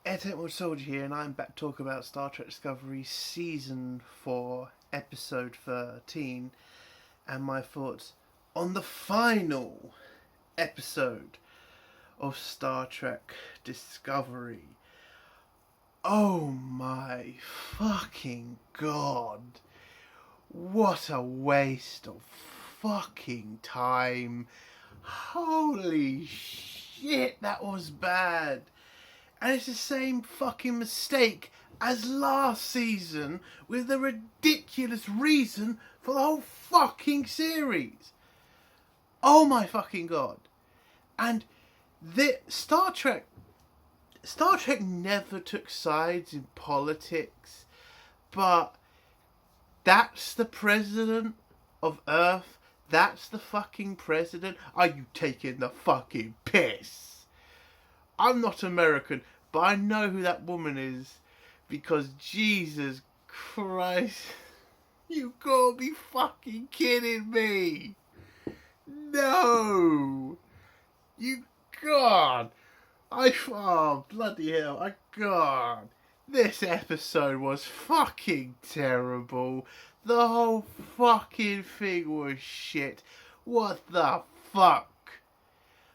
Edward Soldier here, and I'm back to talk about Star Trek Discovery Season 4, Episode 13, and my thoughts on the final episode of Star Trek Discovery. Oh my fucking god. What a waste of fucking time. Holy shit, that was bad. And it's the same fucking mistake as last season with the ridiculous reason for the whole fucking series. Oh my fucking god. And the Star Trek never took sides in politics, but that's the president of Earth. That's the fucking president. Are you taking the fucking piss? I'm not American, but I know who that woman is because Jesus Christ, you gotta be fucking kidding me. No. God. Oh, bloody hell. God. This episode was fucking terrible. The whole fucking thing was shit. What the fuck?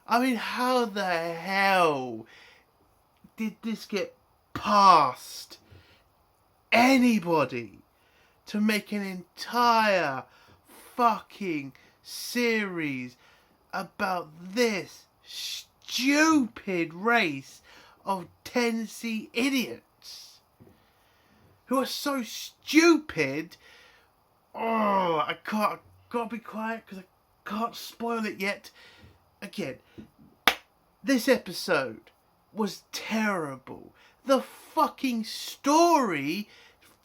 I mean, how the hell did this get past anybody to make an entire fucking series about this stupid race of Tennessee idiots who are so stupid? Oh, I gotta be quiet because I can't spoil it yet. Again, this episode was terrible. The fucking story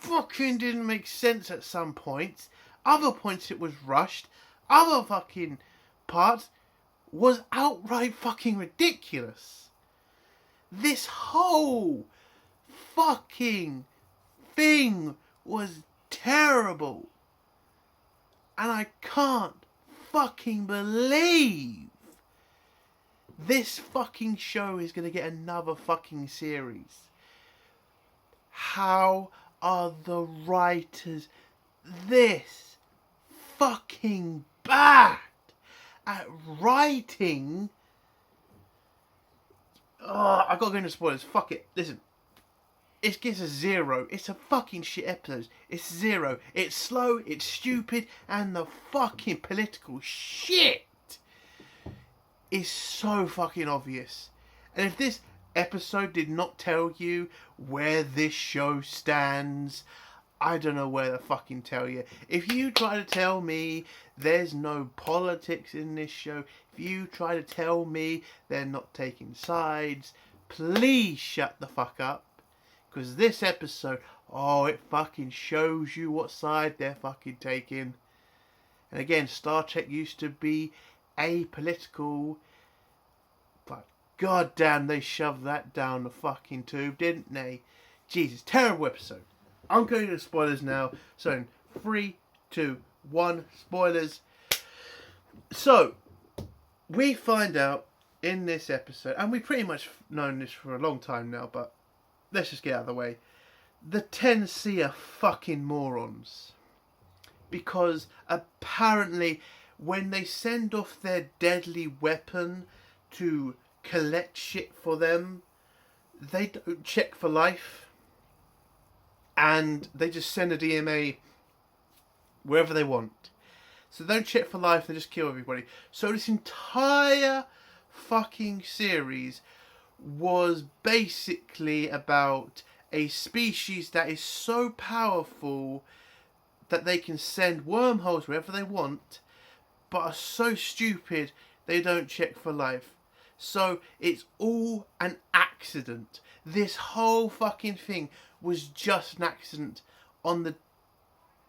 fucking didn't make sense at some points. Other points it was rushed. Other fucking parts was outright fucking ridiculous. This whole fucking thing was terrible. And I can't fucking believe this fucking show is going to get another fucking series. How are the writers this fucking bad at writing? Oh, I gotta go into spoilers. Fuck it. Listen. It gets a 0. It's a fucking shit episode. It's 0. It's slow, it's stupid, and the fucking political shit is so fucking obvious. And if this episode did not tell you where this show stands, I don't know where to fucking tell you. If you try to tell me there's no politics in this show, if you try to tell me they're not taking sides, please shut the fuck up. Because this episode, oh, it fucking shows you what side they're fucking taking. And again, Star Trek used to be apolitical, but goddamn, they shoved that down the fucking tube, didn't they? Jesus, terrible episode. I'm going to spoilers now. So in 3, 2, 1, spoilers. So, we find out in this episode, and we've pretty much known this for a long time now, but let's just get out of the way. The Tennessee are fucking morons. Because apparently when they send off their deadly weapon to collect shit for them, they don't check for life. And they just send a DMA wherever they want. So they don't check for life, they just kill everybody. So this entire fucking series was basically about a species that is so powerful that they can send wormholes wherever they want, but are so stupid they don't check for life. So it's all an accident. This whole fucking thing was just an accident on the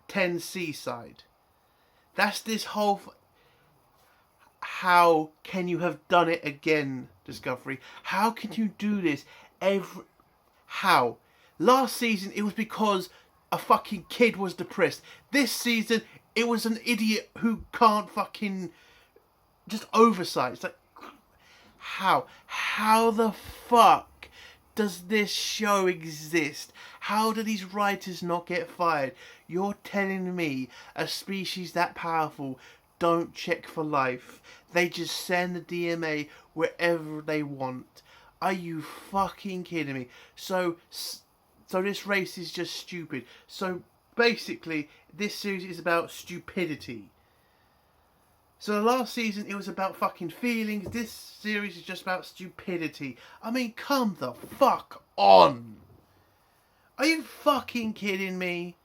10C side. That's this whole... How can you have done it again, Discovery? How can you do this How? Last season, it was because a fucking kid was depressed. This season, it was an idiot who can't fucking... Just oversight. It's like... How? How the fuck does this show exist? How do these writers not get fired? You're telling me a species that powerful don't check for life. They just send the DMA wherever they want. Are you fucking kidding me? So this race is just stupid. So basically, this series is about stupidity. So the last season, it was about fucking feelings. This series is just about stupidity. I mean, come the fuck on. Are you fucking kidding me?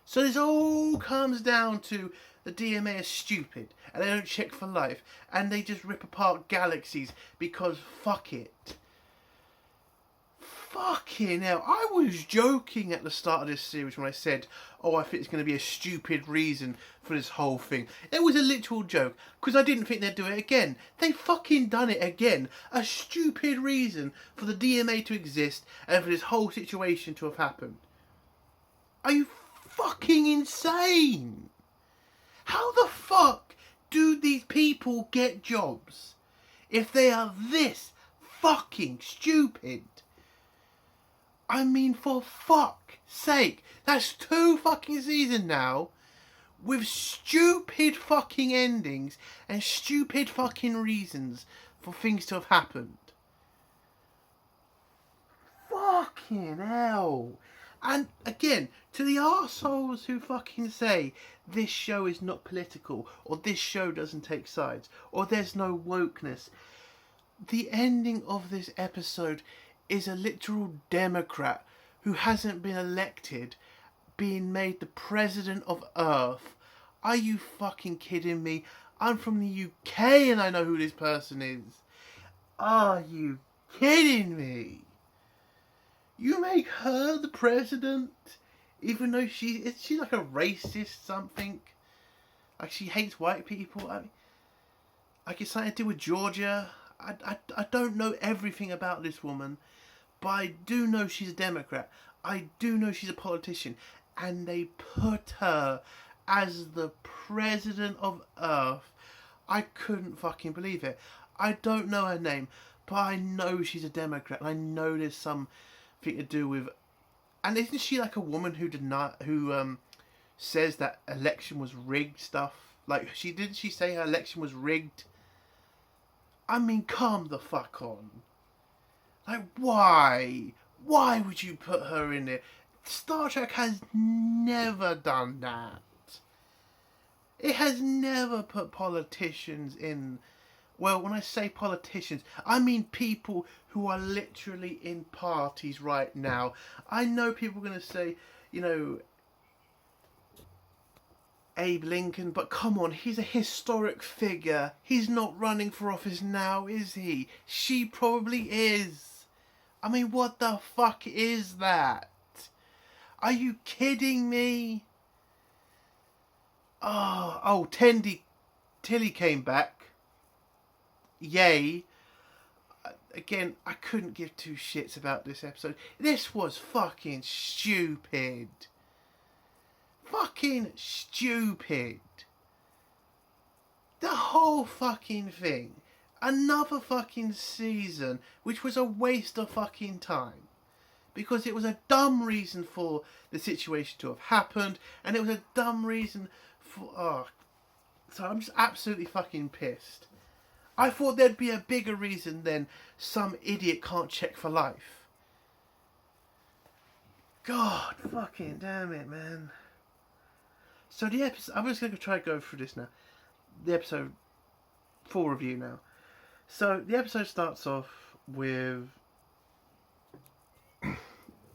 So this all comes down to the DMA are stupid and they don't check for life and they just rip apart galaxies because fuck it. Fucking hell. I was joking at the start of this series when I said, oh, I think it's going to be a stupid reason for this whole thing. It was a literal joke because I didn't think they'd do it again. They fucking done it again. A stupid reason for the DMA to exist and for this whole situation to have happened. Are you fucking insane? How the fuck do these people get jobs if they are this fucking stupid? I mean, for fuck's sake, that's 2 fucking seasons now with stupid fucking endings and stupid fucking reasons for things to have happened. Fucking hell. And again, to the arseholes who fucking say this show is not political, or this show doesn't take sides, or there's no wokeness, the ending of this episode is a literal Democrat who hasn't been elected being made the president of Earth. Are you fucking kidding me? I'm from the UK and I know who this person is. Are you kidding me? You make her the president, even though is she like a racist something? Like she hates white people? I mean, like it's something to do with Georgia. I don't know everything about this woman, but I do know she's a Democrat. I do know she's a politician. And they put her as the president of Earth. I couldn't fucking believe it. I don't know her name, but I know she's a Democrat. And I know there's something to do with... And isn't she like a woman who says that election was rigged stuff? Like, didn't she say her election was rigged? I mean, calm the fuck on. Like, why? Why would you put her in there? Star Trek has never done that. It has never put politicians in... Well, when I say politicians, I mean people who are literally in parties right now. I know people are going to say, you know, Abe Lincoln, but come on, he's a historic figure. He's not running for office now, is he? She probably is. I mean, what the fuck is that? Are you kidding me? Oh, Tilly came back. Yay. Again, I couldn't give 2 shits about this episode. This was fucking stupid. Fucking stupid. The whole fucking thing. Another fucking season, which was a waste of fucking time. Because it was a dumb reason for the situation to have happened, and it was a dumb reason for... So I'm just absolutely fucking pissed. I thought there'd be a bigger reason than some idiot can't check for life. God fucking damn it, man. So the episode... I'm just going to try to go through this now. The episode 4 review now. So the episode starts off with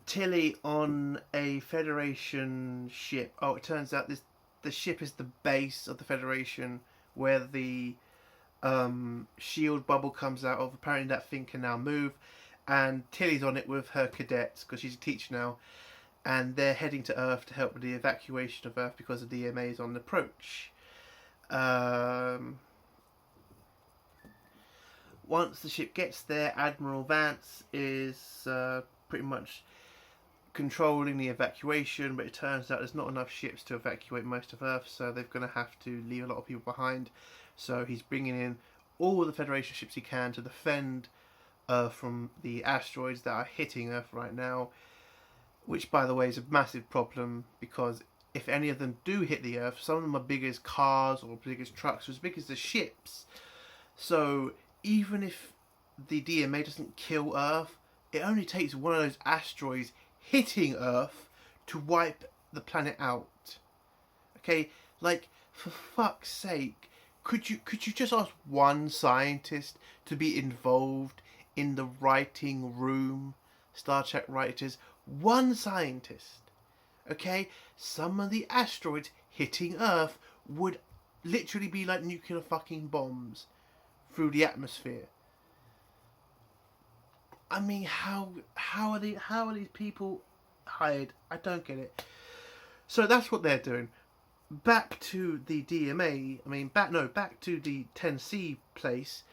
Tilly on a Federation ship. Oh, it turns out the ship is the base of the Federation where the shield bubble comes out of. Apparently that thing can now move, and Tilly's on it with her cadets because she's a teacher now, and they're heading to Earth to help with the evacuation of Earth because the DMA is on approach. Once the ship gets there, Admiral Vance is pretty much controlling the evacuation, but it turns out there's not enough ships to evacuate most of Earth, so they're going to have to leave a lot of people behind. So he's bringing in all the Federation ships he can to defend Earth from the asteroids that are hitting Earth right now, which, by the way, is a massive problem because if any of them do hit the Earth, some of them are big as cars or big as trucks or as big as the ships. So even if the DMA doesn't kill Earth, it only takes one of those asteroids hitting Earth to wipe the planet out. Okay, like, for fuck's sake, could you just ask one scientist to be involved in the writing room, Star Trek writers? One scientist. Okay, some of the asteroids hitting Earth would literally be like nuclear fucking bombs through the atmosphere. I mean, how are these people hired? I don't get it. So that's what they're doing. Back to the DMA. Back to the 10C place.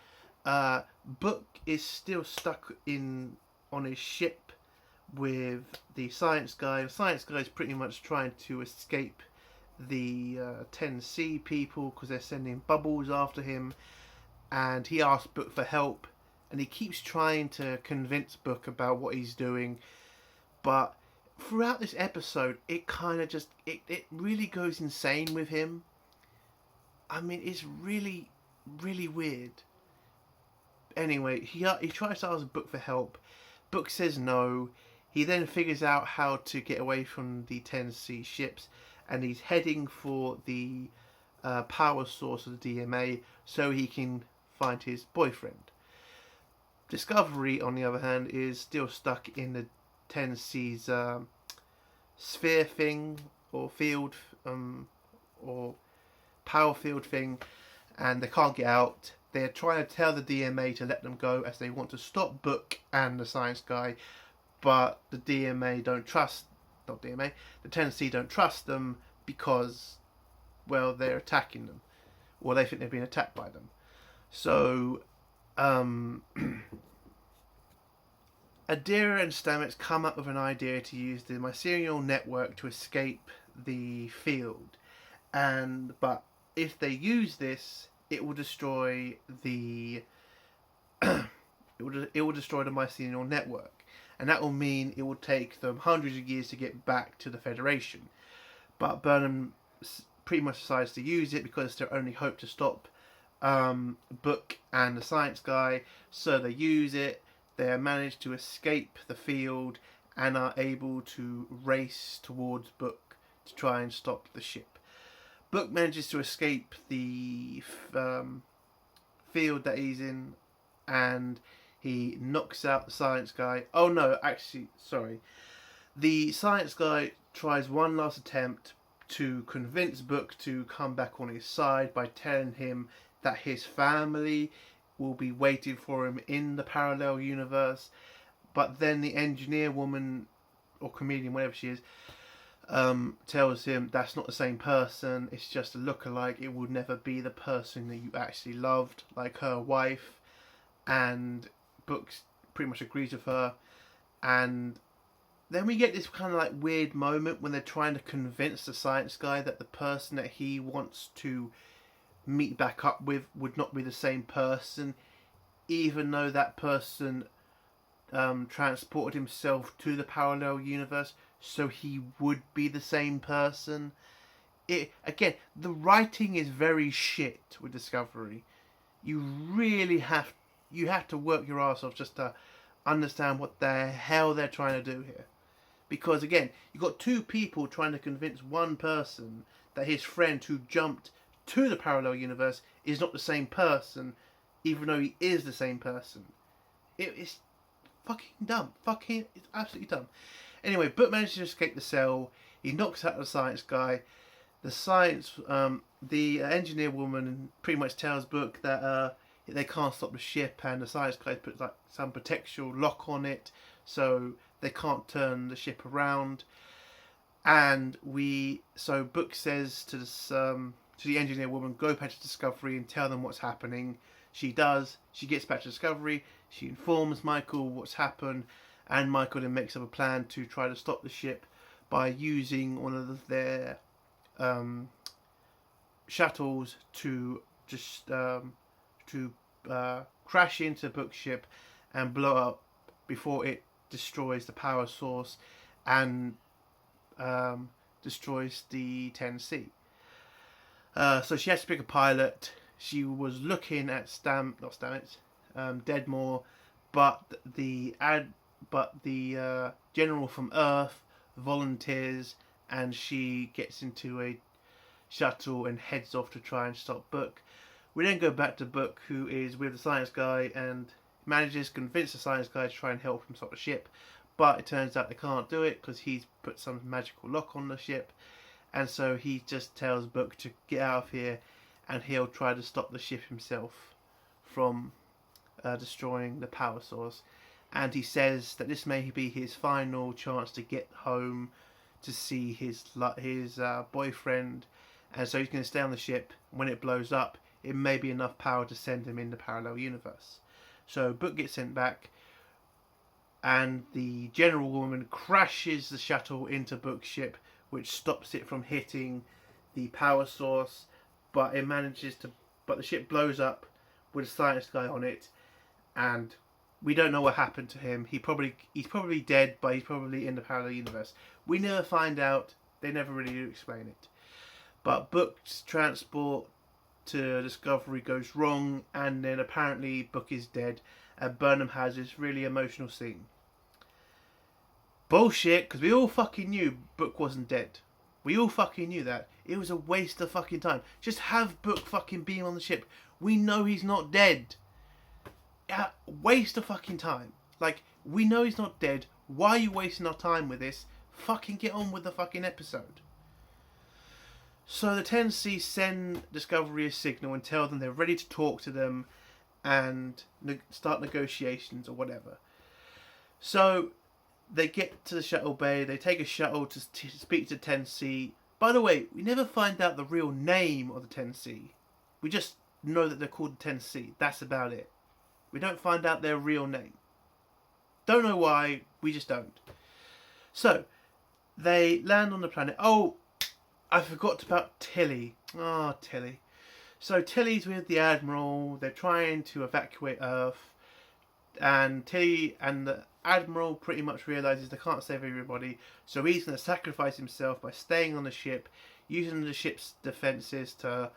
Book is still stuck on his ship with the science guy. The science guy is pretty much trying to escape the 10C people because they're sending bubbles after him, and he asks Book for help, and he keeps trying to convince Book about what he's doing, but throughout this episode it kind of just it really goes insane with him. I mean, it's really, really weird. Anyway, he tries to ask Book for help. Book says no. He then figures out how to get away from the 10C ships, and he's heading for the power source of the DMA so he can find his boyfriend. Discovery, on the other hand, is still stuck in the 10C's sphere thing, or field, or power field thing, and they can't get out. They're trying to tell the DMA to let them go as they want to stop Book and the science guy, but the DMA don't trust, not DMA, the 10C don't trust them because, well, they're attacking them, or they think they're being attacked by them. So, Adira and Stamets come up with an idea to use the mycelial network to escape the field, but if they use this, it will destroy the it will destroy the mycelial network, and that will mean it will take them hundreds of years to get back to the Federation. But Burnham pretty much decides to use it because it's their only hope to stop Book and the science guy. So they use it. They manage to escape the field and are able to race towards Book to try and stop the ship. Book manages to escape the field that he's in, and he knocks out the science guy. Oh no, actually, sorry. The science guy tries one last attempt to convince Book to come back on his side by telling him that his family will be waiting for him in the parallel universe. But then the engineer woman, or comedian, whatever she is, tells him that's not the same person, it's just a lookalike, it would never be the person that you actually loved, like her wife. And Book pretty much agrees with her, and then we get this kind of like weird moment when they're trying to convince the science guy that the person that he wants to meet back up with would not be the same person, even though that person transported himself to the parallel universe, so he would be the same person. Again, the writing is very shit with Discovery. You really have to work your ass off just to understand what the hell they're trying to do here. Because again, you've got two people trying to convince one person that his friend who jumped to the parallel universe is not the same person, even though he is the same person. It's fucking dumb. It's absolutely dumb. Anyway, Book manages to escape the cell. He knocks out the science guy. The engineer woman pretty much tells Book that they can't stop the ship, and the science guy puts like some protectional lock on it, so they can't turn the ship around. And so Book says to the engineer woman, go back to Discovery and tell them what's happening. She does. She gets back to Discovery. She informs Michael what's happened, and Michael then makes up a plan to try to stop the ship by using one of their shuttles to just crash into Book's ship and blow up before it destroys the power source and destroys the 10C. So she had to pick a pilot. She was looking at Deadmore, but the general from Earth volunteers, and she gets into a shuttle and heads off to try and stop Book. We then go back to Book, who is with the science guy, and manages to convince the science guy to try and help him stop the ship. But it turns out they can't do it because he's put some magical lock on the ship. And so he just tells Book to get out of here, and he'll try to stop the ship himself from destroying the power source. And he says that this may be his final chance to get home to see his boyfriend. And so he's going to stay on the ship. When it blows up, it may be enough power to send him in the parallel universe. So Book gets sent back, and the general woman crashes the shuttle into Book's ship, which stops it from hitting the power source. But the ship blows up with a science guy on it, and we don't know what happened to him. He's probably dead, but he's probably in the parallel universe. We never find out. They never really do explain it. But Book's transport to Discovery goes wrong, and then apparently Book is dead, and Burnham has this really emotional scene. Bullshit, because we all fucking knew Book wasn't dead. We all fucking knew that. It was a waste of fucking time. Just have Book fucking be on the ship. We know he's not dead. Yeah, waste of fucking time. Like, we know he's not dead. Why are you wasting our time with this? Fucking get on with the fucking episode. So the 10C send Discovery a signal and tell them they're ready to talk to them and start negotiations or whatever. So they get to the shuttle bay. They take a shuttle to speak to 10C. By the way, we never find out the real name of the 10C. We just know that they're called the 10C. That's about it. We don't find out their real name. Don't know why. We just don't. So they land on the planet. Oh, I forgot about Tilly. Oh, Tilly. So Tilly's with the Admiral. They're trying to evacuate Earth. And Tilly and the Admiral pretty much realises they can't save everybody. So he's going to sacrifice himself by staying on the ship, using the ship's defences to,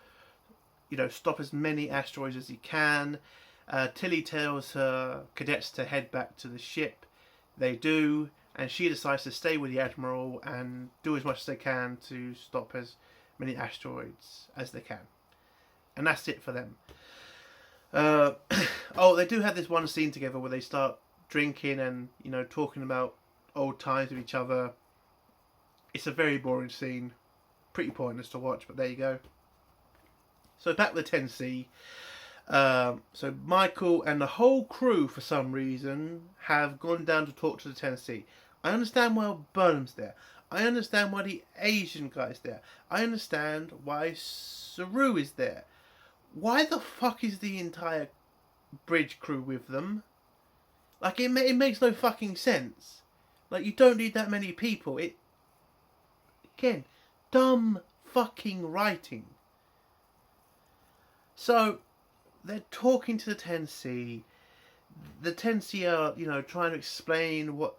stop as many asteroids as he can. Tilly tells her cadets to head back to the ship. They do. And she decides to stay with the Admiral and do as much as they can to stop as many asteroids as they can. And that's it for them. They do have this one scene together where they start drinking and, talking about old times with each other. It's a very boring scene. Pretty pointless to watch, but there you go. So back with the 10C. So Michael and the whole crew, for some reason, have gone down to talk to the 10C. I understand why Burnham's there. I understand why the Asian guy's there. I understand why Saru is there. Why the fuck is the entire bridge crew with them? Like, it makes no fucking sense. Like, you don't need that many people. Again, dumb fucking writing. So they're talking to the 10C. The 10C are, trying to explain what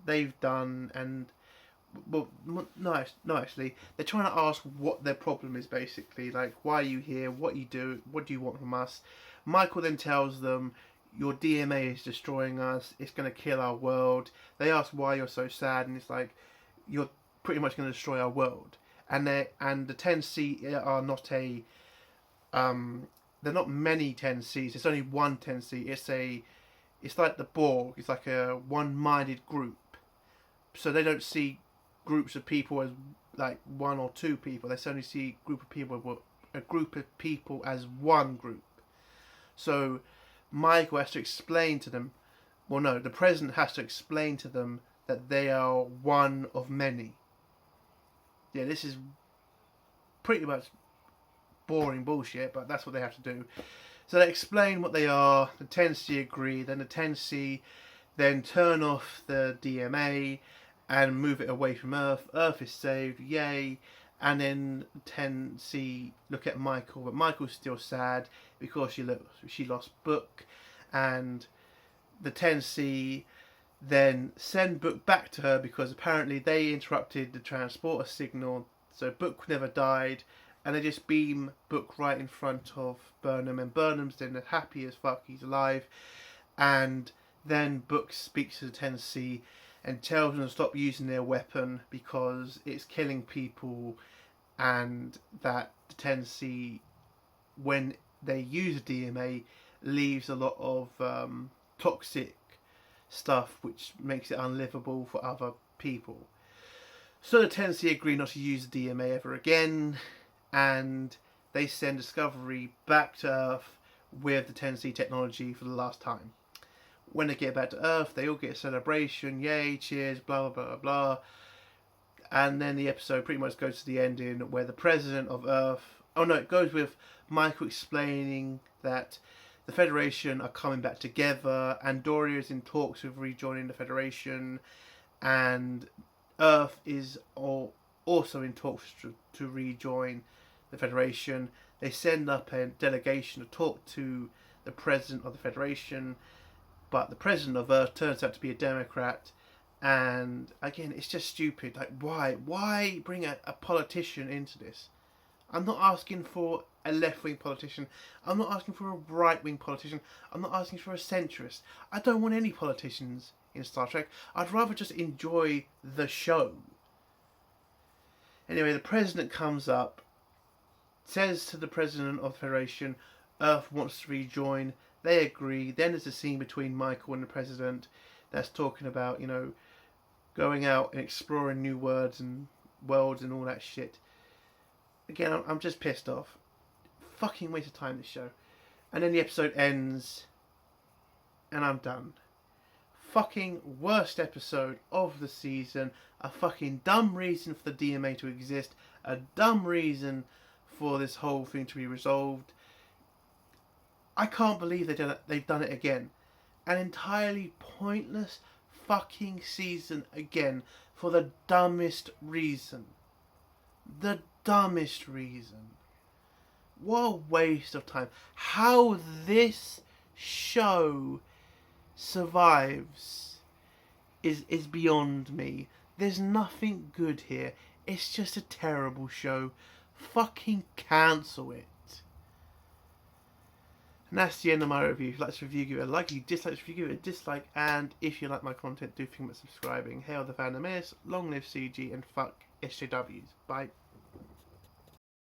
they've done, and actually, they're trying to ask what their problem is, basically. Like, why are you here? What do you want from us? Michael then tells them, your DMA is destroying us. It's going to kill our world. They ask why you're so sad, and it's like, you're pretty much going to destroy our world. And the 10C are not they're not many 10Cs. It's only one 10C. It's like the Borg. It's like a one-minded group. So they don't see groups of people as like one or two people. They only see a group of people as one group. So Michael has to explain to them. Well, no, the president has to explain to them that they are one of many. Yeah, this is pretty much boring bullshit, but that's what they have to do. So they explain what they are. The 10C agree. Then the 10C then turn off the DMA and move it away from Earth. Earth is saved, yay. And then 10C look at Michael, but Michael's still sad because she lost Book, and the 10C then send Book back to her because apparently they interrupted the transporter signal, so Book never died, and they just beam Book right in front of Burnham, and Burnham's then happy as fuck, he's alive, and then Book speaks to the 10C and tells them to stop using their weapon because it's killing people, and that the 10C, when they use a DMA, leaves a lot of toxic stuff which makes it unlivable for other people. So the 10C agree not to use the DMA ever again, and they send Discovery back to Earth with the 10C technology for the last time. When they get back to Earth, they all get a celebration, yay, cheers, blah blah blah blah. And then the episode pretty much goes to the ending where the president of Earth, it goes with Michael explaining that the Federation are coming back together, and Doria is in talks with rejoining the Federation, and Earth is also in talks to rejoin the Federation. They send up a delegation to talk to the president of the Federation, but the president of Earth turns out to be a Democrat, and again, it's just stupid. Like, why bring a politician into this? I'm not asking for a left-wing politician. I'm not asking for a right-wing politician. I'm not asking for a centrist. I don't want any politicians in Star Trek. I'd rather just enjoy the show. Anyway, the president comes up, says to the president of the Federation, Earth wants to rejoin. They agree. Then there's a scene between Michael and the president that's talking about, going out and exploring new worlds and all that shit. Again, I'm just pissed off. Fucking waste of time, this show. And then the episode ends, and I'm done. Fucking worst episode of the season. A fucking dumb reason for the DMA to exist. A dumb reason for this whole thing to be resolved. I can't believe they've done it again. An entirely pointless fucking season again for the dumbest reason. The dumbest reason. What a waste of time. How this show survives is beyond me. There's nothing good here. It's just a terrible show. Fucking cancel it. And that's the end of my review. If you like this review, give it a like. If you dislike this review, give it a dislike. And if you like my content, do think about subscribing. Hail the fandom is. Long live CG and fuck SJWs. Bye.